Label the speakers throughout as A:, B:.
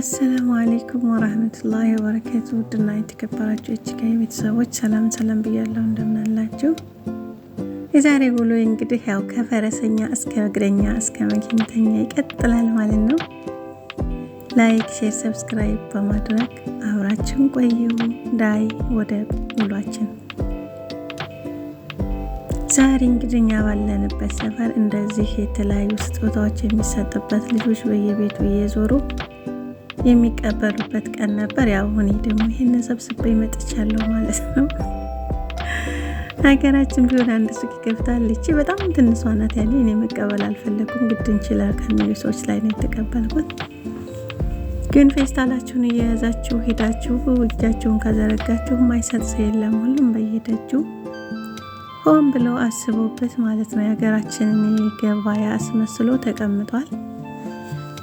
A: አሰላሙ አለይኩም ወራህመቱላሂ ወበረካቱ። ውድና የተከበራችሁ የችጋይ ቤተሰቦች ሰላም ብያለሁ። እንደምናላችሁ። የዛሬ ውሎ እንግዲህ ያው ከፈረሰኛ እስከ እግረኛ እስከ መኪናተኛ ይቀጥላል ማለት ነው። ላይክ፣ ሼር፣ ሰብስክራይብ በማድረግ አብራችሁን ቆዩ። ዳይ ወደ ውሏችን። ዛሬ እንግዲህ እኛ ባለንበት ሰፈር እንደዚህ የተለያዩ ስጦታዎች የሚሰጥበት ልጆች በየቤቱ እየዞሩ የሚቀበሉበት ቀን ነበር። ያው እኔ ደግሞ ይሄን ሰብስቤ መጥቻለሁ ማለት ነው። ሀገራችን ቢሆን አንድ ሱቅ ይከፍታል። እቺ በጣም ትንሿ ናት። ያኔ እኔ መቀበል አልፈለኩም፣ ግድ እንችላለን ከሚሉ ሰዎች ላይ ነው የተቀበልኩት። ግን ፌስታላችሁን እየያዛችሁ ሄዳችሁ እጃችሁን ከዘረጋችሁ ማይሰጥ ሰው የለም። ሁሉም በየደጁ ሆን ብለው አስቦበት ማለት ነው የሀገራችንን ገበያ አስመስሎ ተቀምጧል።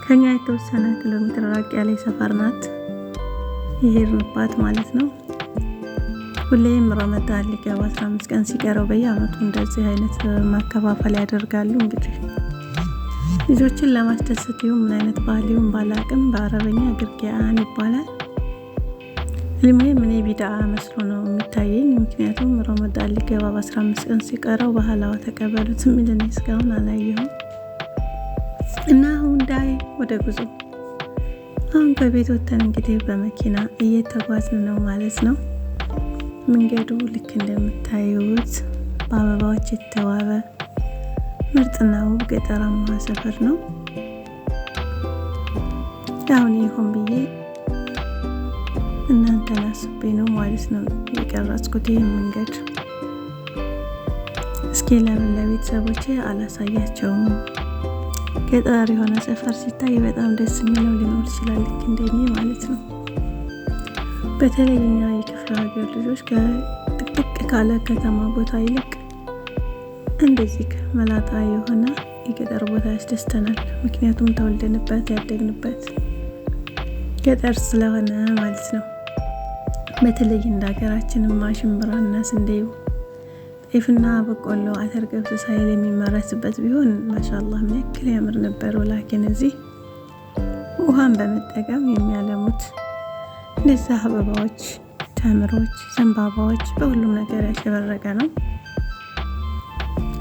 A: ከኛ የተወሰነ ኪሎ ሜትር ራቅ ያለ ሰፈር ናት ይሄርንባት ማለት ነው። ሁሌም ረመዳን ሊገባ 15 ቀን ሲቀረው በየአመቱ እንደዚህ አይነት ማከፋፈል ያደርጋሉ። እንግዲህ ልጆችን ለማስደሰት ይሁን ምን አይነት ባህል ይሁን ባላቅም በአረበኛ ግርጊያን ይባላል። ለምን እኔ ቢድዓ መስሎ ነው የሚታየኝ። ምክንያቱም ረመዳን ሊገባ 15 ቀን ሲቀረው ባህላዋ ተቀበሉት የሚል እኔ እስካሁን አላየሁም። እና አሁን ዳይ ወደ ጉዞ። አሁን ከቤት ወጥተን እንግዲህ በመኪና እየተጓዝን ነው ማለት ነው። መንገዱ ልክ እንደምታዩት በአበባዎች የተዋበ ምርጥና ውብ ገጠራማ ሰፈር ነው። አሁን ይሁን ብዬ እናንተን አስቤ ነው ማለት ነው የቀረጽኩት ይህን መንገድ። እስኪ ለምን ለቤተሰቦቼ አላሳያቸውም? ገጠር የሆነ ሰፈር ሲታይ በጣም ደስ የሚለው ሊኖር ይችላል፣ ልክ እንደኔ ማለት ነው። በተለይ እኛ የክፍለ ሀገር ልጆች ከጥቅጥቅ ካለ ከተማ ቦታ ይልቅ እንደዚህ መላጣ የሆነ የገጠር ቦታ ያስደስተናል። ምክንያቱም ተወልደንበት ያደግንበት ገጠር ስለሆነ ማለት ነው። በተለይ እንደ ሀገራችንም ሽምብራና ስንዴው ጤፍና በቆሎ አተር ገብስ ሳይል የሚመረትበት ቢሆን ማሻአላህ ምን ያክል ያምር ነበር። ወላኪን እዚህ ውሃን በመጠቀም የሚያለሙት እነዛ አበባዎች፣ ተምሮች፣ ዘንባባዎች በሁሉም ነገር ያሸበረቀ ነው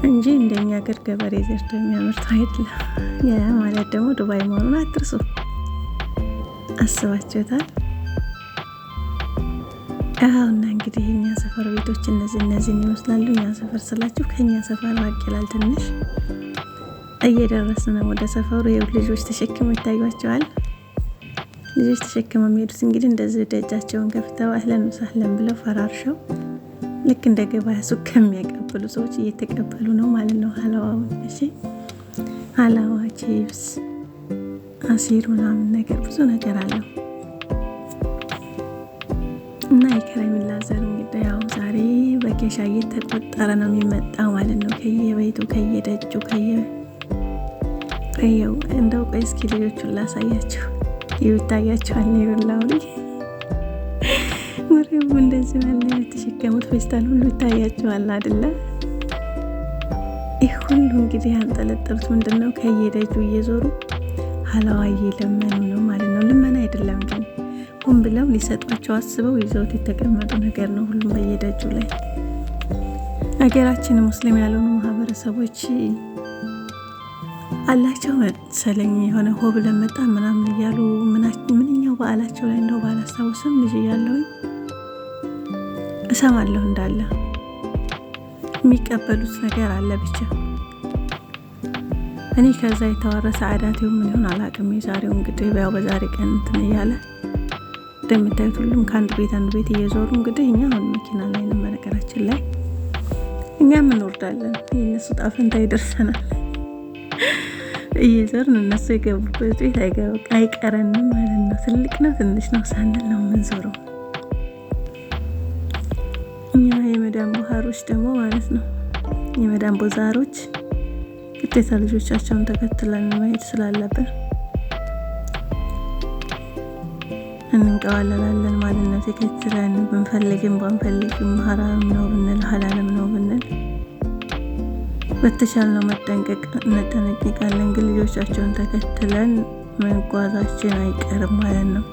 A: እንጂ እንደኛ ሀገር ገበሬ ዘርቶ የሚያመርተው አይደለም። ያ ማለት ደግሞ ዱባይ መሆኑን አትርሱ። አስባችሁታል? አሁንና እንግዲህ የኛ ሰፈር ቤቶች እነዚህን ይመስላሉ። እኛ ሰፈር ስላችሁ ከኛ ሰፈር ራቅ ይላል ትንሽ። እየደረስን ነው ወደ ሰፈሩ። ይኸው ልጆች ተሸክመው ይታያቸዋል። ልጆች ተሸክመው የሚሄዱት እንግዲህ እንደዚህ ደጃቸውን ከፍተው አህለን ወሰህለን ብለው ፈራርሸው ልክ እንደ ገበያ ሱቅ ከሚያቀብሉ ሰዎች እየተቀበሉ ነው ማለት ነው። ሀላዋውን እሺ፣ ሀላዋ፣ ቺፕስ፣ አሲር ምናምን ነገር ብዙ ነገር አለው እና የከረሚላ ዘር እንግዲህ ያው ዛሬ በኬሻ እየተቆጠረ ነው የሚመጣው ማለት ነው። ከየቤቱ ከየደጁ ከየው እንደው ቆይ እስኪ ልጆቹን ላሳያችሁ። ይታያችኋል ይውላው ወሬው እንደዚህ ማለት የተሸከሙት ፌስታል ሁሉ ይታያችኋል አይደለ? ይህ ሁሉ እንግዲህ ያንጠለጠሉት ምንድነው? ከየደጁ እየዞሩ ሀላዋ እየለመኑ ነው ማለት ነው። ልመና አይደለም ግን ሆን ብለው ሊሰጧቸው አስበው ይዘውት የተቀመጡ ነገር ነው። ሁሉም በየደጁ ላይ ሀገራችን ሙስሊም ያልሆኑ ማህበረሰቦች አላቸው መሰለኝ የሆነ ሆ ብለን መጣ ምናምን እያሉ ምንኛው በዓላቸው ላይ እንደው ባላስታውስም ልጅ እያለሁኝ እሰማለሁ እንዳለ የሚቀበሉት ነገር አለ። ብቻ እኔ ከዛ የተዋረሰ አዳቴው ምን ይሆን አላውቅም። የዛሬው እንግዲህ ያው በዛሬ ቀን እንትን እያለ እንደምታዩት ሁሉም ከአንድ ቤት እየዞሩ እንግዲህ እኛ አሁን መኪና ላይ ነው። በነገራችን ላይ እኛም እንወርዳለን፣ የእነሱ ጣፈንታ ይደርሰናል። እየዞርን እነሱ የገቡበት ቤት አይቀረንም ማለት ነው። ትልቅ ነው ትንሽ ነው ሳንል ነው የምንዞረው። እኛ የመዳን ባህሮች ደግሞ ማለት ነው የመዳን ቦዛሮች ግዴታ ልጆቻቸውን ተከትለን መሄድ ስላለብን እንቀዋለላለን ማለት ነው። ተከትለን ብንፈልግም ባንፈልግም ሐራም ነው ብንል ሐላልም ነው ብንል በተቻልነው መጠንቀቃለን። ግን ልጆቻቸውን ተከትለን መጓዛችን አይቀርም ማለት ነው።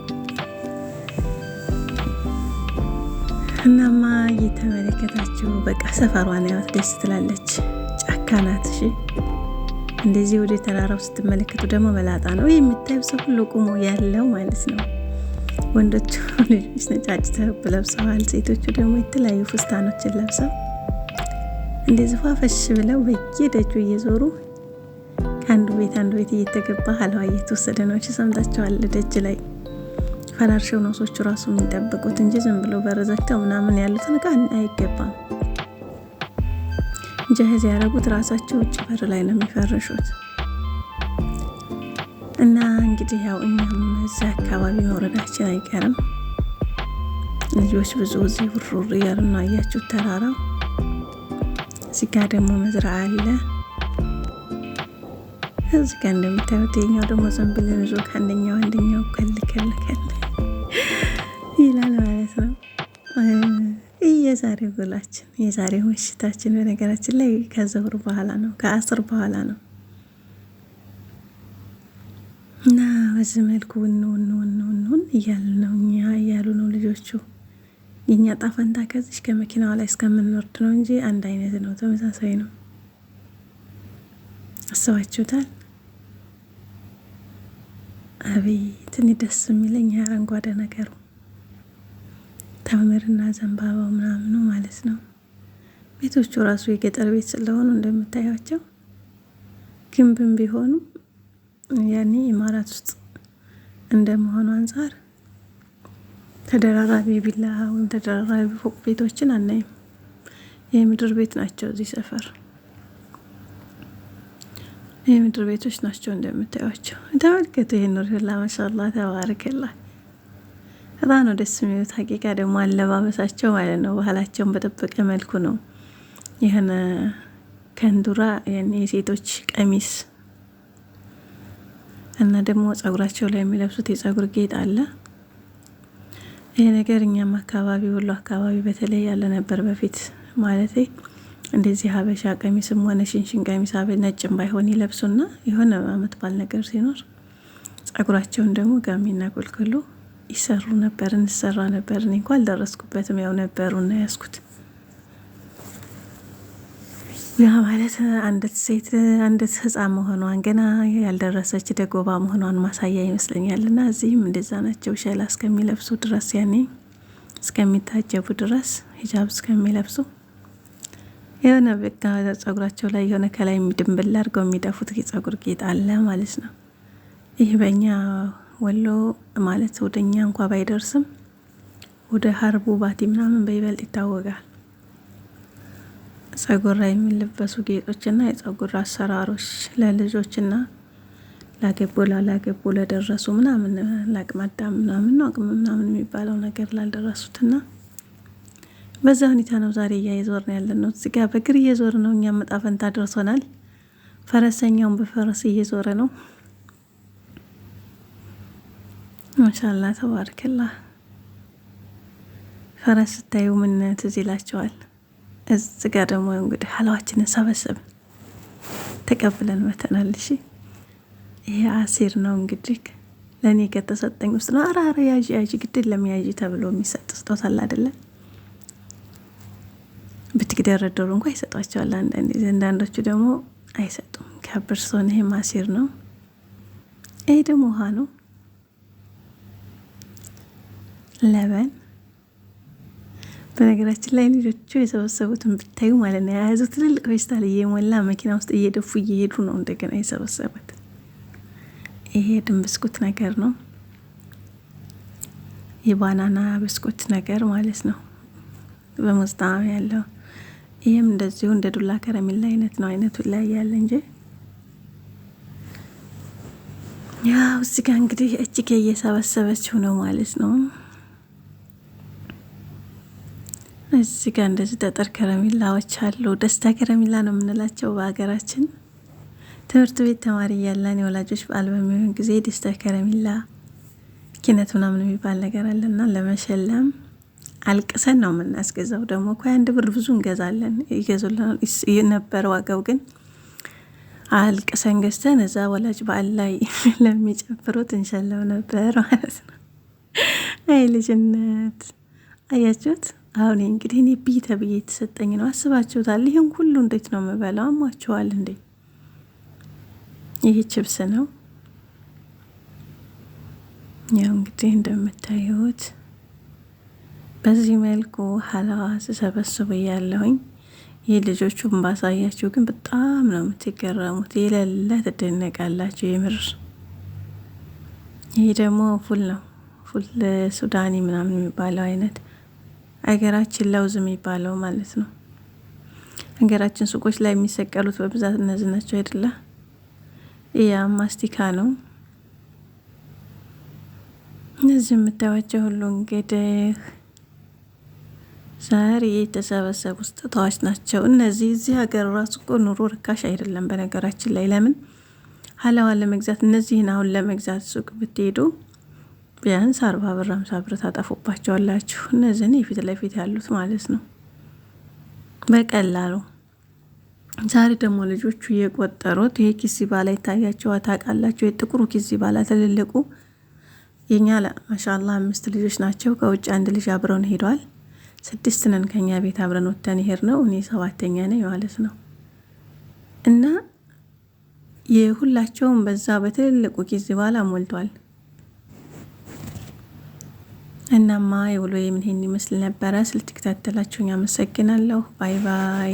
A: እናማ እየተመለከታችሁ በቃ ሰፈሯን ያዋት ደስ ትላለች። ጫካ ናት። እሺ እንደዚህ ወደ ተራራው ስትመለከቱ ደግሞ መላጣ ነው የምታዩ ሰው ሁሉ ቁሞ ያለው ማለት ነው። ወንዶቹ ልጆች ነጫጭ ተብ ለብሰዋል። ሴቶቹ ደግሞ የተለያዩ ፍስታኖችን ለብሰው እንደዚህ ፏፈሽ ብለው በየደጁ እየዞሩ ከአንዱ ቤት አንዱ ቤት እየተገባ ሀለዋ እየተወሰደ ነው። ሰምታችኋል። ደጅ ላይ ፈራርሸው ነው ሰዎቹ ራሱ የሚጠብቁት እንጂ ዝም ብሎ በር ዘግተው ምናምን ያሉትን እቃ አይገባም። ጀህዝ ያደረጉት ራሳቸው ውጭ በር ላይ ነው የሚፈርሹት። እና እንግዲህ ያው እኛም እዛ አካባቢ መውረዳችን አይቀርም። ልጆች ብዙ እዚህ ውርውር እያሉ ነው። አያችሁ ተራራው። እዚህ ጋር ደግሞ መዝራ አለ። እዚህ ጋር እንደምታዩት የኛው ደግሞ ዘንብልን ይዞ ከአንደኛው አንደኛው ከል ይላል ማለት ነው። የዛሬው ጎላችን የዛሬው ምሽታችን በነገራችን ላይ ከዘውር በኋላ ነው፣ ከአስር በኋላ ነው። እና በዚህ መልኩ ውን እያሉ ነው እያሉ ነው ልጆቹ። የኛ ጣፈንታ ከዚህ ከመኪናዋ ላይ እስከምንወርድ ነው እንጂ አንድ አይነት ነው፣ ተመሳሳይ ነው። አስባችሁታል? አቤት እኔ ደስ የሚለኝ አረንጓዴ ነገሩ ተምርና ዘንባባው ምናምኑ ማለት ነው። ቤቶቹ ራሱ የገጠር ቤት ስለሆኑ እንደምታያቸው ግንብም ቢሆኑ ያኔ ኢማራት ውስጥ እንደመሆኑ አንፃር ተደራራቢ ቢላ ወይም ተደራራቢ ፎቅ ቤቶችን አናይም። የምድር ቤት ናቸው። እዚህ ሰፈር የምድር ቤቶች ናቸው እንደምታያቸው። ተመልከቱ። ይሄን ኑርላ ማሻአላህ ተባረከላህ። በጣም ነው ደስ የሚሉት። ሀቂቃ ደግሞ አለባበሳቸው ማለት ነው ባህላቸውን በጠበቀ መልኩ ነው። የሆነ ከንዱራ የሴቶች ቀሚስ እና ደግሞ ጸጉራቸው ላይ የሚለብሱት የጸጉር ጌጥ አለ። ይሄ ነገር እኛም አካባቢ ወሎ አካባቢ በተለይ ያለ ነበር በፊት ማለት እንደዚህ ሀበሻ ቀሚስም ሆነ ሽንሽን ቀሚስ ነጭም ባይሆን ይለብሱና የሆነ አመት ባል ነገር ሲኖር ጸጉራቸውን ደግሞ ጋሚና ቆልቆሎ ይሰሩ ነበር፣ እንሰራ ነበር። እኔ እንኳን አልደረስኩበትም፣ ያው ነበሩና ያስኩት። ያ ማለት አንዲት ሴት አንዲት ህፃን መሆኗን ገና ያልደረሰች ደጎባ መሆኗን ማሳያ ይመስለኛልና እዚህም እንደዛ ናቸው። ሸላ እስከሚለብሱ ድረስ ያኔ እስከሚታጀቡ ድረስ ሂጃብ እስከሚለብሱ የሆነ በቃ ጸጉራቸው ላይ የሆነ ከላይ ድንብል አድርገው የሚደፉት የጸጉር ጌጥ አለ ማለት ነው። ይህ በእኛ ወሎ ማለት ወደኛ እንኳ ባይደርስም ወደ ሀርቡ ባቲ ምናምን በይበልጥ ይታወቃል። ጸጉር ላይ የሚለበሱ ጌጦችና የጸጉር አሰራሮች ለልጆችና ላገቡ ላላገቡ ለደረሱ ምናምን ለአቅመ አዳም ምናምን ነው አቅም ምናምን የሚባለው ነገር ላልደረሱትና በዛ ሁኔታ ነው ዛሬ እየዞርን ያለነው። እዚህ ጋር በእግር እየዞር ነው። እኛም ዕጣ ፈንታ ደርሶናል። ፈረሰኛውን በፈረስ እየዞረ ነው። ማሻአላህ ተባረከላህ። ፈረስ ስታዩ ምን ትዝ ይላቸዋል? እዚህ ጋር ደግሞ እንግዲህ ሀላዋችንን ሰበሰብ ተቀብለን መተናል። እሺ ይሄ አሲር ነው እንግዲህ ለእኔ ከተሰጠኝ ውስጥ ነው። አራራ ያዥ ግድል ለሚያዥ ተብሎ የሚሰጥ ስጦታል አይደለ? ብትግደረደሩ እንኳ ይሰጧቸዋል። አንዳንዶቹ ደግሞ አይሰጡም። ከብር ሰሆን ይሄ አሲር ነው። ይሄ ደግሞ ውሃ ነው። ለበን በነገራችን ላይ ልጆቹ የሰበሰቡትን ብታዩ ማለት ነው የያዙት ትልልቅ ፌስታል እየሞላ መኪና ውስጥ እየደፉ እየሄዱ ነው እንደገና የሰበሰቡት። ይሄ ድም ብስኩት ነገር ነው፣ የባናና ብስኩት ነገር ማለት ነው በመስጣም ያለው። ይሄም እንደዚሁ እንደ ዱላ ከረሜላ አይነት ነው። አይነቱ ላይ ያለ እንጂ ያው እዚህ ጋር እንግዲህ እጅጌ እየሰበሰበችው ነው ማለት ነው። እዚህ ጋር እንደዚህ ጠጠር ከረሜላዎች አሉ። ደስታ ከረሜላ ነው የምንላቸው በሀገራችን። ትምህርት ቤት ተማሪ እያለን የወላጆች በዓል በሚሆን ጊዜ ደስታ ከረሜላ ኪነት ምናምን የሚባል ነገር አለና ለመሸለም አልቅሰን ነው የምናስገዛው። ደግሞ እኮ አንድ ብር ብዙ እንገዛለን፣ ይገዙልናል ነበር። ዋጋው ግን አልቅሰን ገዝተን እዛ ወላጅ በዓል ላይ ለሚጨፍሩት እንሸለው ነበር ማለት ነው። አይ ልጅነት አያችሁት። አሁን እንግዲህ እኔ ቢ ተብዬ የተሰጠኝ ነው። አስባችሁታል? ይህን ሁሉ እንዴት ነው የምበላው? አሟችኋል እንዴ? ይህ ችብስ ነው። ያው እንግዲህ እንደምታዩት በዚህ መልኩ ሀላዋ ስሰበስቡ ያለሁኝ። ይህ ልጆቹን ባሳያችሁ ግን በጣም ነው የምትገረሙት። የሌለ ትደነቃላችሁ የምር። ይህ ደግሞ ፉል ነው። ፉል ሱዳኒ ምናምን የሚባለው አይነት ሀገራችን ለውዝ የሚባለው ማለት ነው። ሀገራችን ሱቆች ላይ የሚሰቀሉት በብዛት እነዚህ ናቸው አይደለ? ያ ማስቲካ ነው። እነዚህ የምታዩዋቸው ሁሉ እንግዲህ ዛሬ የተሰበሰቡ ስጦታዎች ናቸው። እነዚህ እዚህ ሀገር ራሱ እኮ ኑሮ ርካሽ አይደለም በነገራችን ላይ። ለምን ሀላዋን ለመግዛት እነዚህን አሁን ለመግዛት ሱቅ ብትሄዱ ቢያንስ 40 ብር 50 ብር ታጠፉባቸዋላችሁ። እነዚህን የፊት ለፊት ያሉት ማለት ነው በቀላሉ። ዛሬ ደግሞ ልጆቹ እየቆጠሩት ይሄ ኪሲ ባላ ይታያቸዋል ታውቃላችሁ? የጥቁሩ ኪሲ ባላ ትልልቁ የኛ ማሻአላህ 5 ልጆች ናቸው። ከውጭ አንድ ልጅ አብረውን ሄዷል። 6 ነን ከኛ ቤት አብረን ወጥተን ይሄድ ነው። እኔ 7ኛ ነኝ ማለት ነው። እና የሁላቸውም በዛ በትልልቁ ኪስ በኋላ ሞልቷል። እናማ የውሎ የምን ይመስል ነበረ። ስለተከታተላችሁኝ አመሰግናለሁ። ባይ ባይ።